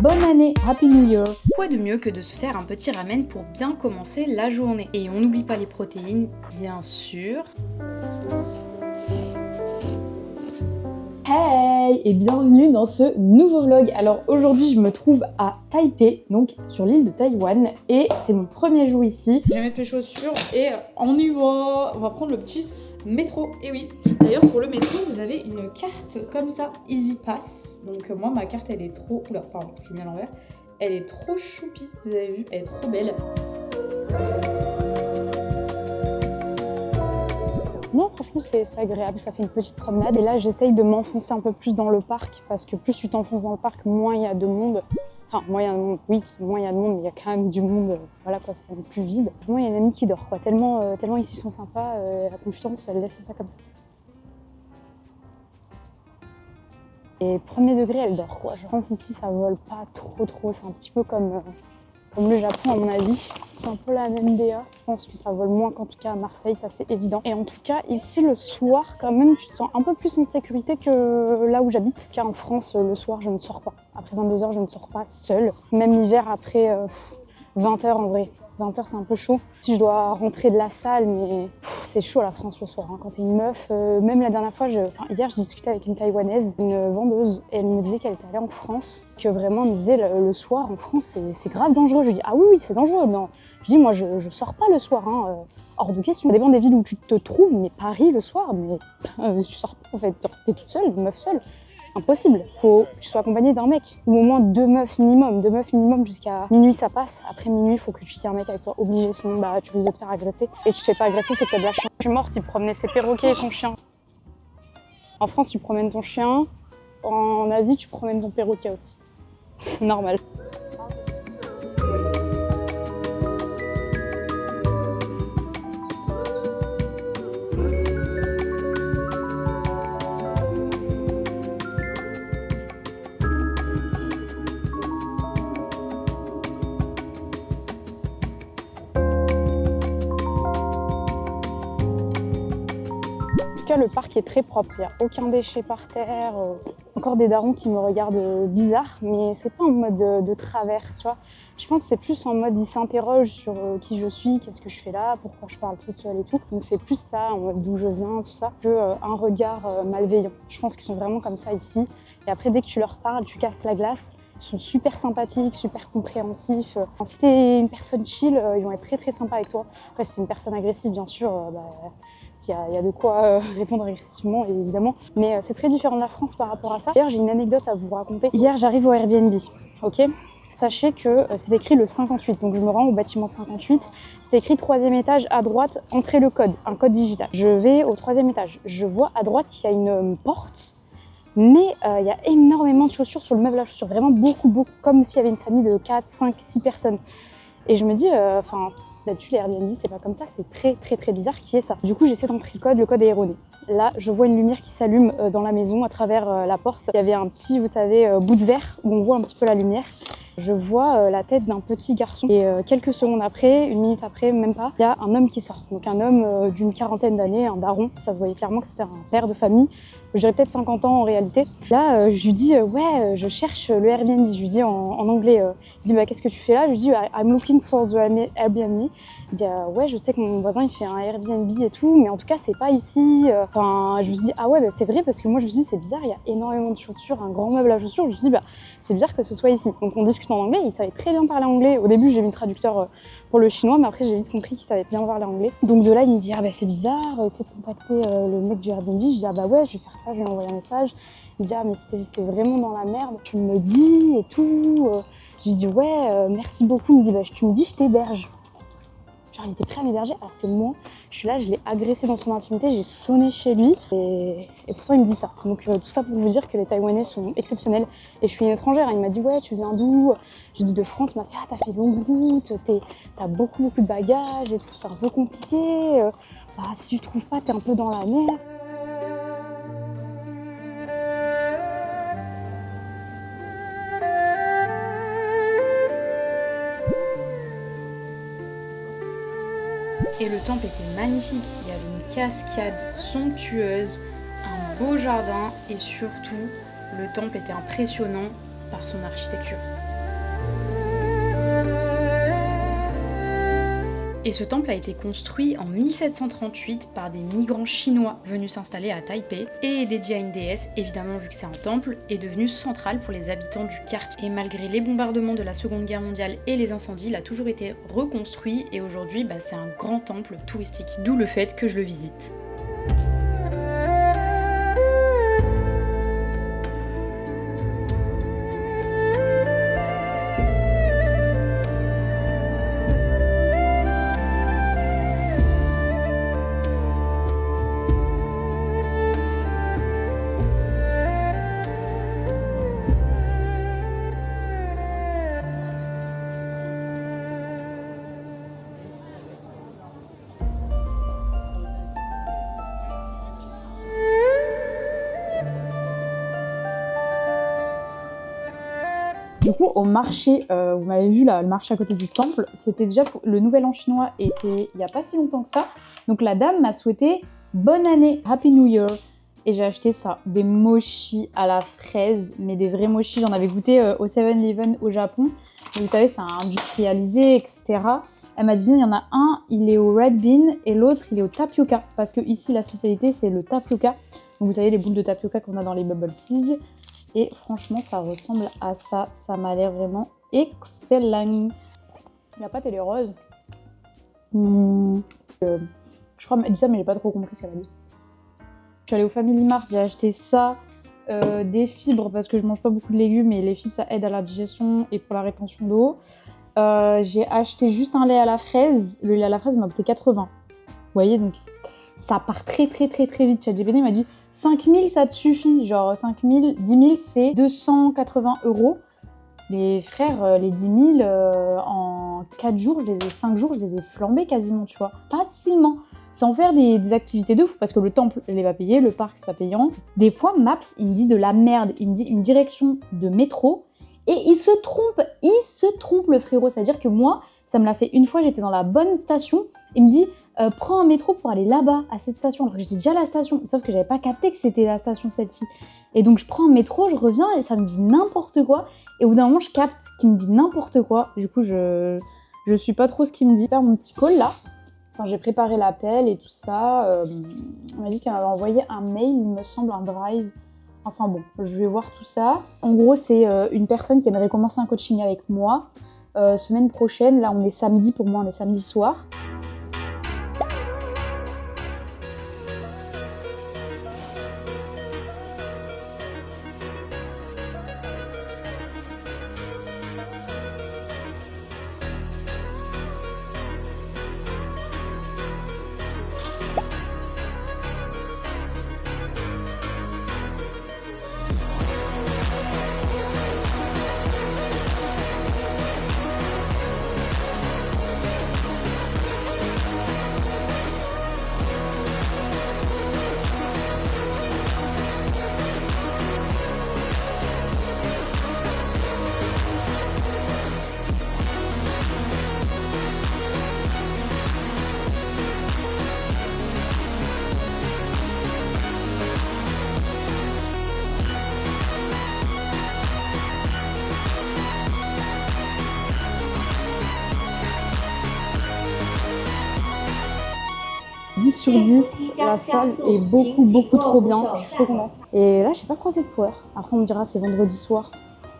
bonne année, Happy New Year. Quoi de mieux que de se faire un petit ramen pour bien commencer la journée? Et on n'oublie pas les protéines, bien sûr. Hey et bienvenue dans ce nouveau vlog. Alors aujourd'hui je me trouve à Taipei, donc sur l'île de Taïwan, et c'est mon premier jour ici. Je vais mettre mes chaussures et on y va. On va prendre le petit métro. Et oui, d'ailleurs pour le métro vous avez une carte comme ça, Easy Pass. Donc moi ma carte elle est trop... Oula pardon, je l'ai mis à l'envers. Elle est trop choupie, vous avez vu, elle est trop belle. Non, franchement, c'est agréable, ça fait une petite promenade. Et là, j'essaye de m'enfoncer un peu plus dans le parc, parce que plus tu t'enfonces dans le parc, moins il y a de monde. Enfin, moins il y a de monde, oui, moins il y a de monde, mais il y a quand même du monde, voilà quoi, c'est pas non plus vide. Moi, il y a une amie qui dort, quoi. Tellement ici sont sympas, la confiance, elle laisse ça comme ça. Et premier degré, elle dort, quoi. Je pense ici, ça vole pas trop, c'est un petit peu comme le Japon à mon avis, c'est un peu la même BA. Je pense que ça vole moins qu'en tout cas à Marseille, ça c'est évident. Et en tout cas, ici le soir, quand même, tu te sens un peu plus en sécurité que là où j'habite. Car en France, le soir, je ne sors pas. Après 22h, je ne sors pas seule. Même l'hiver, après 20h en vrai. 20h, c'est un peu chaud. Si je dois rentrer de la salle, mais c'est chaud la France le soir. Hein. Quand t'es une meuf, même la dernière fois, hier, je discutais avec une Taïwanaise, une vendeuse, et elle me disait qu'elle était allée en France, que vraiment, elle me disait le soir en France, c'est grave dangereux. Je lui dis, ah oui, c'est dangereux. Non. Je dis, moi, je sors pas le soir, hein, hors de question. Ça dépend des villes où tu te trouves, mais Paris le soir, mais tu sors pas en fait. T'es toute seule, une meuf seule. Impossible, faut que tu sois accompagné d'un mec, ou au moins deux meufs minimum jusqu'à minuit ça passe. Après minuit, il faut que tu aies un mec avec toi, obligé, sinon bah, tu risques de te faire agresser. Et si tu te fais pas agresser, c'est que t'as de la chance. Je suis morte, il promenait ses perroquets et son chien. En France, tu promènes ton chien, en Asie, tu promènes ton perroquet aussi. C'est normal. Le parc est très propre, il n'y a aucun déchet par terre, encore des darons qui me regardent bizarre, mais c'est pas en mode de travers, tu vois. Je pense que c'est plus en mode ils s'interrogent sur qui je suis, qu'est-ce que je fais là, pourquoi je parle toute seule et tout. Donc c'est plus ça, en mode d'où je viens, tout ça, que un regard malveillant. Je pense qu'ils sont vraiment comme ça ici. Et après, dès que tu leur parles, tu casses la glace. Ils sont super sympathiques, super compréhensifs. Si t'es une personne chill, ils vont être très sympas avec toi. Après, si t'es une personne agressive, bien sûr, il y a de quoi répondre agressivement, évidemment. Mais c'est très différent de la France par rapport à ça. D'ailleurs, j'ai une anecdote à vous raconter. Hier, j'arrive au Airbnb, ok ? Sachez que c'est écrit le 58, donc je me rends au bâtiment 58. C'est écrit 3e étage à droite, entrez le code, un code digital. Je vais au 3e étage. Je vois à droite qu'il y a une porte, mais il y a énormément de chaussures sur le meuble à chaussures. Vraiment beaucoup, comme s'il y avait une famille de 4, 5, 6 personnes. Et je me dis, d'habitude les Airbnb c'est pas comme ça, c'est très bizarre qui est ça. Du coup j'essaie d'entrer le code est erroné. Là je vois une lumière qui s'allume dans la maison à travers la porte. Il y avait un petit, vous savez, bout de verre où on voit un petit peu la lumière. Je vois la tête d'un petit garçon et quelques secondes après, une minute après, même pas, il y a un homme qui sort. Donc un homme d'une quarantaine d'années, un daron, ça se voyait clairement que c'était un père de famille. Je dirais peut-être 50 ans en réalité. Là, je lui dis, ouais, je cherche le Airbnb. Je lui dis en anglais, il dit, bah, qu'est-ce que tu fais là? Je lui dis, I'm looking for the Airbnb. Il dit, ouais, je sais que mon voisin, il fait un Airbnb et tout, mais en tout cas, c'est pas ici. Enfin, je me suis dit, ah ouais, bah, c'est vrai, parce que moi, je me suis dit, c'est bizarre, il y a énormément de chaussures, un grand meuble à chaussures. Je me suis dit, bah, c'est bizarre que ce soit ici. Donc, on discute en anglais, il savait très bien parler anglais. Au début, j'ai mis le traducteur pour le chinois, mais après, j'ai vite compris qu'il savait bien parler anglais. Donc, de là, il me dit, ah bah, c'est bizarre, essaie de contacter le mec du Airbnb. Je dis, ah bah ouais, je vais faire ça, je vais lui envoyer un message. Il me dit, ah, mais t'es vraiment dans la merde, tu me dis et tout. Je lui dis, ouais, merci beaucoup. Il me dit, bah, tu me dis, je t'héberge. Genre, il était prêt à m'héberger, alors que moi, je suis là, je l'ai agressé dans son intimité, j'ai sonné chez lui, et pourtant il me dit ça. Donc tout ça pour vous dire que les Taïwanais sont exceptionnels. Et je suis une étrangère, il m'a dit, ouais, tu viens d'où? Je dis de France, il m'a fait, ah, t'as fait longue route, t'as beaucoup de bagages et tout, c'est un peu compliqué. Bah, si tu trouves pas, t'es un peu dans la merde. Et le temple était magnifique, il y avait une cascade somptueuse, un beau jardin et surtout, le temple était impressionnant par son architecture. Et ce temple a été construit en 1738 par des migrants chinois venus s'installer à Taipei et dédié à une déesse, évidemment vu que c'est un temple, est devenu central pour les habitants du quartier. Et malgré les bombardements de la Seconde Guerre mondiale et les incendies, il a toujours été reconstruit et aujourd'hui c'est un grand temple touristique, d'où le fait que je le visite. Du coup, au marché, vous m'avez vu là, le marché à côté du temple, c'était déjà le nouvel an chinois était il n'y a pas si longtemps que ça. Donc la dame m'a souhaité bonne année, Happy New Year. Et j'ai acheté ça, des mochis à la fraise, mais des vrais mochis. J'en avais goûté au 7-Eleven au Japon. Mais vous savez, c'est industrialisé, etc. Elle m'a dit, il y en a un, il est au red bean et l'autre, il est au tapioca. Parce que ici, la spécialité, c'est le tapioca. Donc vous savez, les boules de tapioca qu'on a dans les bubble teas. Et franchement, ça ressemble à ça. Ça m'a l'air vraiment excellent. La pâte, elle est rose. Je crois qu'elle dit ça, mais j'ai pas trop compris ce qu'elle a dit. Je suis allée au Family Mart, j'ai acheté ça. Des fibres, parce que je mange pas beaucoup de légumes, et les fibres, ça aide à la digestion et pour la rétention d'eau. J'ai acheté juste un lait à la fraise. Le lait à la fraise m'a coûté 80. Vous voyez, donc ça part très vite. ChatGPT m'a dit 5 000 ça te suffit, genre 5 000, 10 000 c'est 280 €. Les frères, les 10 000 en 4 jours, 5 jours, je les ai flambés quasiment, tu vois, facilement. Sans faire des activités de fou, parce que le temple, je l'ai pas payé, le parc, c'est pas payant. Des fois, Maps, il me dit de la merde, il me dit une direction de métro, et il se trompe le frérot. C'est-à-dire que moi, ça me l'a fait une fois, j'étais dans la bonne station, il me dit prends un métro pour aller là-bas, à cette station. Alors que j'étais déjà à la station, sauf que j'avais pas capté que c'était la station celle-ci. Et donc je prends un métro, je reviens et ça me dit n'importe quoi. Et au bout d'un moment, je capte qu'il me dit n'importe quoi. Du coup, je suis pas trop ce qu'il me dit. Faire mon petit call là. Enfin, j'ai préparé l'appel et tout ça. On m'a dit qu'elle m'avait envoyé un mail, il me semble, un drive. Enfin bon, je vais voir tout ça. En gros, c'est une personne qui aimerait commencer un coaching avec moi. Semaine prochaine, là on est samedi, pour moi on est samedi soir. Sur 10, la salle est beaucoup trop bien, je suis trop contente. Et là, j'ai pas croisé de power. Après, on me dira c'est vendredi soir.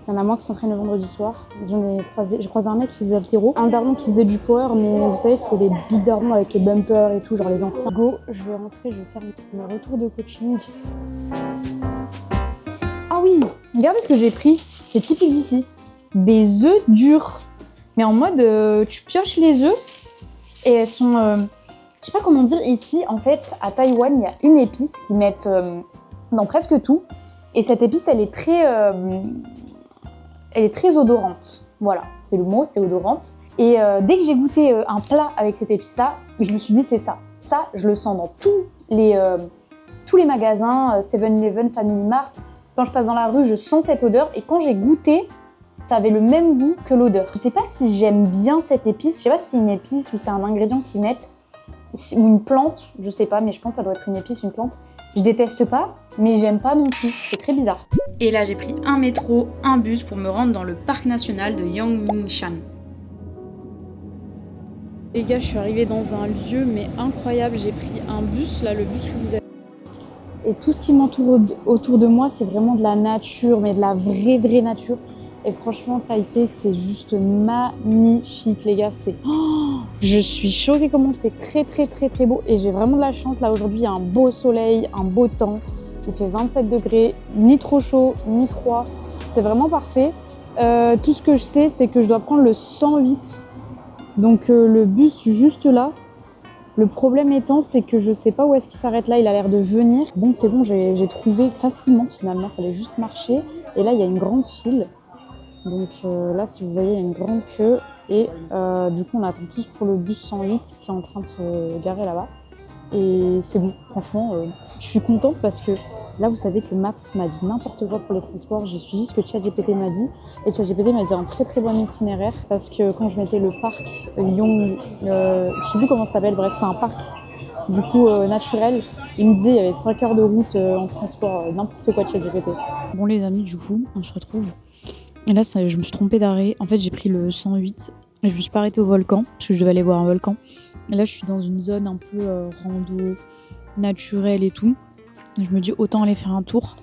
Il y en a moins qui s'entraînent le vendredi soir. J'ai croisé un mec qui faisait l'haltéro, un daron qui faisait du power, mais vous savez, c'est les big darons avec les bumpers et tout, genre les anciens. Go, je vais rentrer, je vais faire mon retour de coaching. Ah oui, regardez ce que j'ai pris, c'est typique d'ici. Des œufs durs, mais en mode, tu pioches les œufs et elles sont... Je sais pas comment dire, ici, en fait, à Taïwan, il y a une épice qu'ils mettent dans presque tout. Et cette épice, elle est très odorante. Voilà, c'est le mot, c'est odorante. Et dès que j'ai goûté un plat avec cette épice-là, je me suis dit, c'est ça. Ça, je le sens dans tous les magasins, 7-Eleven, Family Mart. Quand je passe dans la rue, je sens cette odeur. Et quand j'ai goûté, ça avait le même goût que l'odeur. Je sais pas si j'aime bien cette épice. Je sais pas si c'est une épice ou c'est un ingrédient qu'ils mettent. Ou une plante, je sais pas, mais je pense que ça doit être une épice, une plante. Je déteste pas, mais j'aime pas non plus. C'est très bizarre. Et là, j'ai pris un métro, un bus pour me rendre dans le parc national de Yangmingshan. Les gars, je suis arrivée dans un lieu mais incroyable. J'ai pris un bus, là, le bus que vous avez. Et tout ce qui m'entoure autour de moi, c'est vraiment de la nature, mais de la vraie nature. Et franchement, Taipei, c'est juste magnifique, les gars. Je suis choquée comment c'est très beau. Et j'ai vraiment de la chance. Là, aujourd'hui, il y a un beau soleil, un beau temps. Il fait 27 degrés, ni trop chaud, ni froid. C'est vraiment parfait. Tout ce que je sais, c'est que je dois prendre le 108. Donc, le bus juste là. Le problème étant, c'est que je sais pas où est-ce qu'il s'arrête là. Il a l'air de venir. Bon, c'est bon, j'ai trouvé facilement finalement. Il fallait juste marcher. Et là, il y a une grande file. Donc là, si vous voyez, il y a une grande queue et du coup, on attend tous pour le bus 108 qui est en train de se garer là-bas. Et c'est bon, franchement, je suis contente parce que là, vous savez que Maps m'a dit n'importe quoi pour les transports. J'ai suivi ce que ChatGPT m'a dit et ChatGPT m'a dit un très bon itinéraire parce que quand je mettais le parc Yong, je sais plus comment ça s'appelle, bref, c'est un parc du coup naturel. Il me disait il y avait 5 heures de route en transport, n'importe quoi de ChatGPT. Bon les amis, du coup, on se retrouve. Et là, je me suis trompée d'arrêt. En fait, j'ai pris le 108 et je me suis pas arrêtée au volcan parce que je devais aller voir un volcan. Et là, je suis dans une zone un peu rando, naturelle et tout. Et je me dis autant aller faire un tour.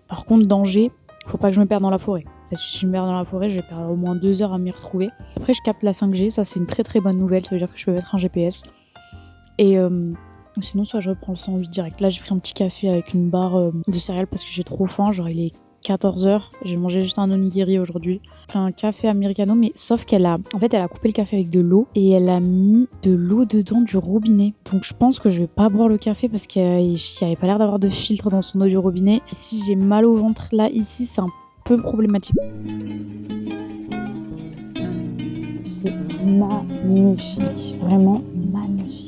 Par contre, danger, faut pas que je me perde dans la forêt. Parce que si je me perds dans la forêt, je vais perdre au moins 2 heures à m'y retrouver. Après, je capte la 5G, ça c'est une très bonne nouvelle. Ça veut dire que je peux mettre un GPS. Et sinon, soit je reprends le 108 direct. Là, j'ai pris un petit café avec une barre de céréales parce que j'ai trop faim. Genre, il est 14h, j'ai mangé juste un onigiri aujourd'hui. J'ai pris un café americano, mais sauf qu'elle a coupé le café avec de l'eau et elle a mis de l'eau dedans du robinet. Donc je pense que je vais pas boire le café parce qu'il n'y avait pas l'air d'avoir de filtre dans son eau du robinet. Et si j'ai mal au ventre là, ici, c'est un peu problématique. C'est magnifique, vraiment magnifique.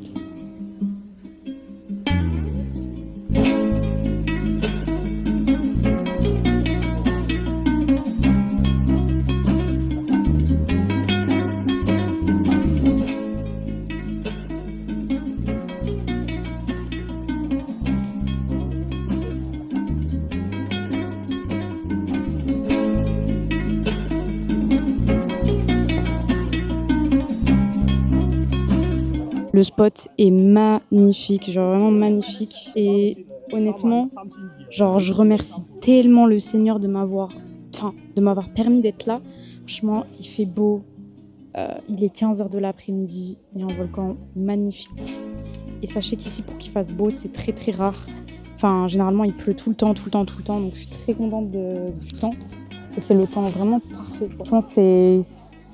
Le spot est magnifique, genre vraiment magnifique. Et honnêtement, genre je remercie tellement le Seigneur de m'avoir permis d'être là. Franchement, il fait beau. Il est 15h de l'après-midi. Il y a un volcan magnifique. Et sachez qu'ici, pour qu'il fasse beau, c'est très rare. Enfin, généralement, il pleut tout le temps. Donc, je suis très contente du temps. Et c'est le temps vraiment parfait. Franchement, c'est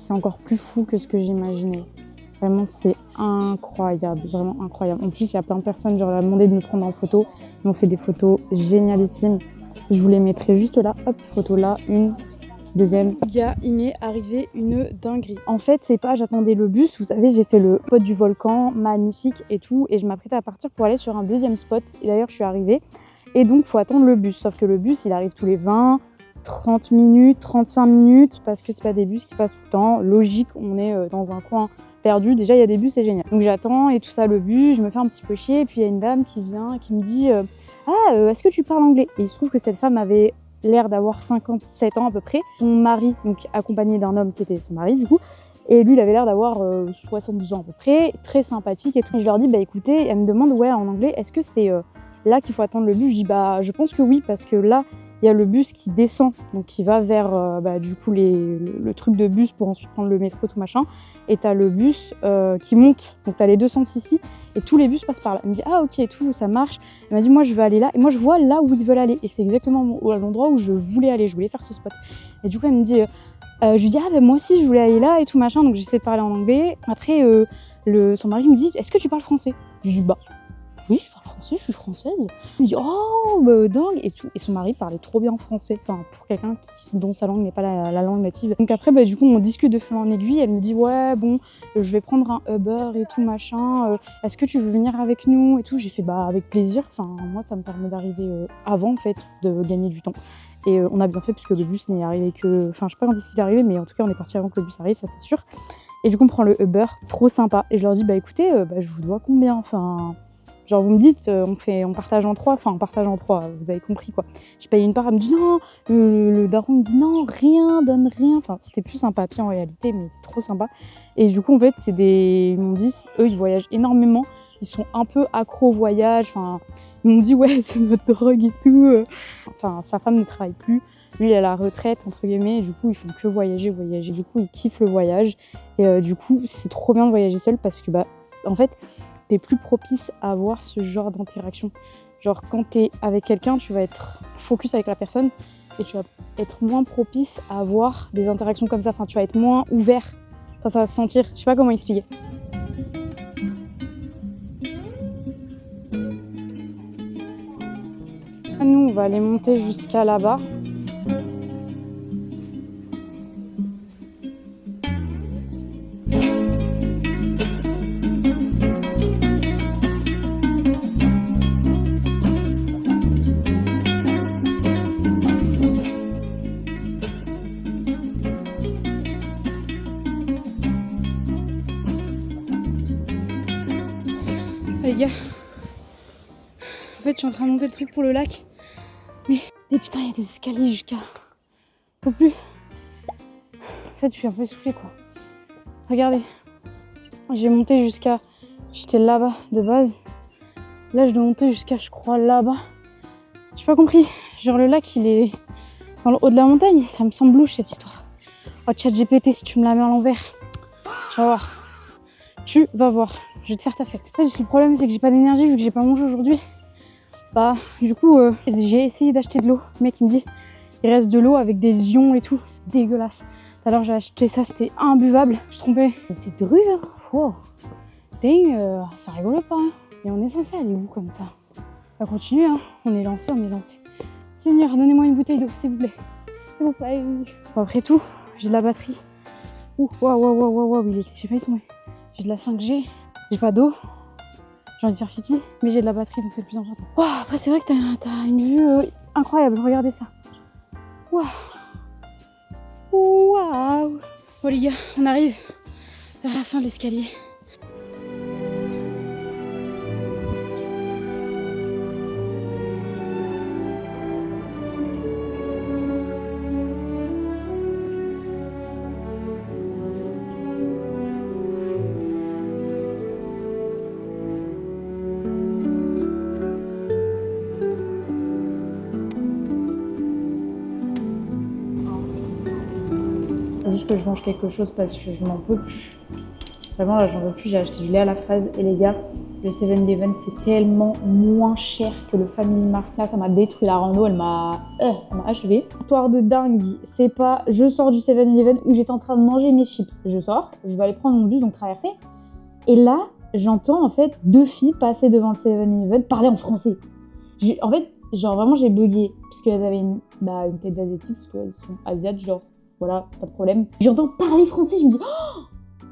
encore plus fou que ce que j'imaginais. Vraiment, c'est incroyable, vraiment incroyable. En plus, il y a plein de personnes, genre, leur demandé de me prendre en photo. Ils m'ont fait des photos génialissimes. Je vous les mettrai juste là. Hop, photo là, une, deuxième. Gars, il m'est arrivé une dinguerie. En fait, c'est pas, j'attendais le bus. Vous savez, j'ai fait le spot du volcan, magnifique et tout. Et je m'apprêtais à partir pour aller sur un deuxième spot. Et d'ailleurs, je suis arrivée. Et donc, il faut attendre le bus. Sauf que le bus, il arrive tous les 20, 30 minutes, 35 minutes. Parce que c'est pas des bus qui passent tout le temps. Logique, on est dans un coin perdu. Déjà, il y a des bus, c'est génial. Donc, j'attends et tout ça, le bus. Je me fais un petit peu chier. Et puis, il y a une dame qui vient, qui me dit est-ce que tu parles anglais? Et il se trouve que cette femme avait l'air d'avoir 57 ans à peu près. Son mari, donc accompagné d'un homme qui était son mari du coup, et lui il avait l'air d'avoir 72 ans à peu près, très sympathique et tout. Et je leur dis écoutez, elle me demande ouais en anglais, est-ce que c'est là qu'il faut attendre le bus? Je dis je pense que oui, parce que là il y a le bus qui descend, donc qui va vers du coup le truc de bus pour ensuite prendre le métro tout machin, et t'as le bus qui monte, donc t'as les deux sens ici, et tous les bus passent par là. Elle me dit ok et tout, ça marche. Elle m'a dit moi je veux aller là, et moi je vois là où ils veulent aller, et c'est exactement à l'endroit où je voulais aller, je voulais faire ce spot. Et du coup elle me dit, je lui dis moi aussi je voulais aller là et tout machin, donc j'essaie de parler en anglais. Après son mari me dit est-ce que tu parles français? Je lui dis oui, je parle français, je suis française. Il me dit dingue et tout. Et son mari parlait trop bien français, enfin pour quelqu'un dont sa langue n'est pas la langue native. Donc après du coup on discute de fil en aiguille. Elle me dit ouais bon, je vais prendre un Uber et tout machin. Est-ce que tu veux venir avec nous et tout? J'ai fait avec plaisir. Enfin moi ça me permet d'arriver avant en fait, de gagner du temps. Et on a bien fait puisque le bus n'est arrivé que, enfin je sais pas quand est-ce qu'il est arrivé, mais en tout cas on est parti avant que le bus arrive, ça c'est sûr. Et du coup on prend le Uber, trop sympa. Et je leur dis écoutez, je vous dois combien? Enfin Genre vous me dites, on partage en 3, enfin on partage en 3, vous avez compris quoi. Je paye une part, elle me dit non, le daron me dit non, rien, donne rien. Enfin c'était plus un papier en réalité, mais c'était trop sympa. Et du coup en fait ils m'ont dit, eux ils voyagent énormément, ils sont un peu accros au voyage, enfin ils m'ont dit ouais c'est notre drogue et tout. Enfin sa femme ne travaille plus, lui il est à la retraite entre guillemets, et du coup ils font que voyager, du coup ils kiffent le voyage. Et du coup c'est trop bien de voyager seul parce que en fait t'es plus propice à avoir ce genre d'interaction. Genre quand t'es avec quelqu'un, tu vas être focus avec la personne et tu vas être moins propice à avoir des interactions comme ça. Enfin, tu vas être moins ouvert. Enfin, ça va se sentir. Je sais pas comment expliquer. Nous, on va aller monter jusqu'à là-bas. Les gars, en fait je suis en train de monter le truc pour le lac, mais putain il y a des escaliers jusqu'à... Faut plus. En fait je suis un peu essoufflée quoi. Regardez, j'ai monté jusqu'à... J'étais là-bas de base, là je dois monter jusqu'à je crois là-bas. J'ai pas compris, genre le lac il est dans le haut de la montagne, ça me semble louche cette histoire. Oh ChatGPT, si tu me la mets à l'envers, tu vas voir. Tu vas voir. Je vais te faire ta fête. En fait, le problème, c'est que j'ai pas d'énergie vu que j'ai pas mangé aujourd'hui. Du coup, j'ai essayé d'acheter de l'eau. Le mec, il me dit, il reste de l'eau avec des ions et tout. C'est dégueulasse. Alors, j'ai acheté ça, c'était imbuvable. Je me suis trompée. C'est drue, hein. Wow. Dang, ça rigole pas. Hein. Et on est censé aller où comme ça? On va continuer, hein. On est lancé, on est lancé. Seigneur, donnez-moi une bouteille d'eau, s'il vous plaît. S'il vous plaît. Bon, après tout, j'ai de la batterie. Ouh, waouh, j'ai failli tomber. J'ai de la 5G. J'ai pas d'eau, j'ai envie de faire pipi, mais j'ai de la batterie donc c'est le plus important. Wow, après c'est vrai que t'as une vue incroyable, regardez ça. Waouh. Waouh. Bon les gars, on arrive vers la fin de l'escalier. Juste que je mange quelque chose parce que je m'en peux plus. Vraiment là j'en veux plus, j'ai acheté du lait à la fraise et les gars, le 7-Eleven c'est tellement moins cher que le Family Mart. Là ça m'a détruit la rando, elle m'a achevé. Histoire de dingue, c'est pas je sors du 7-Eleven où j'étais en train de manger mes chips. Je sors, je vais aller prendre mon bus, donc traverser. Et là j'entends en fait 2 filles passer devant le 7-Eleven parler en français. En fait, genre vraiment j'ai bugué parce qu'elles avaient une tête d'asiatique parce qu'elles sont asiates, genre voilà, pas de problème. J'entends parler français, je me dis oh,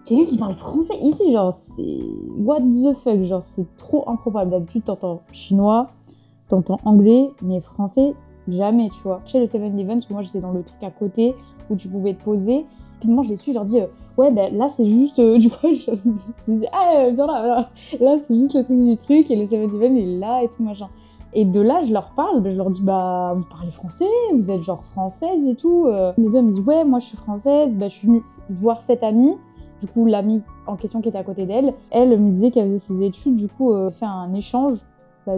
quelqu'un qui parle français ici, genre c'est what the fuck, genre c'est trop improbable. D'habitude t'entends chinois, t'entends anglais, mais français jamais, tu vois. Chez le 7-Eleven, parce que moi j'étais dans le truc à côté où tu pouvais te poser. Rapidement je les suis, je leur dis ouais là c'est juste du coup je dis viens là c'est juste le truc du truc et le 7-Eleven est là et tout machin. Et de là, je leur parle, je leur dis vous parlez français, vous êtes genre française et tout. Les deux me disent ouais, moi je suis française, je suis venue voir cette amie. Du coup, l'amie en question qui était à côté d'elle, elle me disait qu'elle faisait ses études, du coup, fait un échange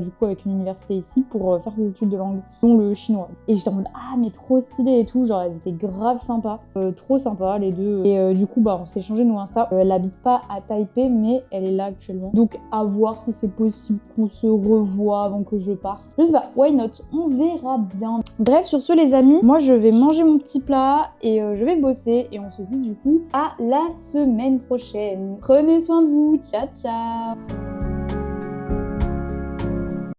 du coup avec une université ici pour faire ses études de langue, dont le chinois. Et j'étais en mode mais trop stylé et tout, genre elles étaient grave sympas, trop sympas les deux. Et du coup on s'est échangé nos Insta. Elle habite pas à Taipei mais elle est là actuellement. Donc à voir si c'est possible qu'on se revoie avant que je parte. Je sais pas, why not, on verra bien. Bref, sur ce les amis, moi je vais manger mon petit plat et je vais bosser et on se dit du coup à la semaine prochaine. Prenez soin de vous, ciao ciao.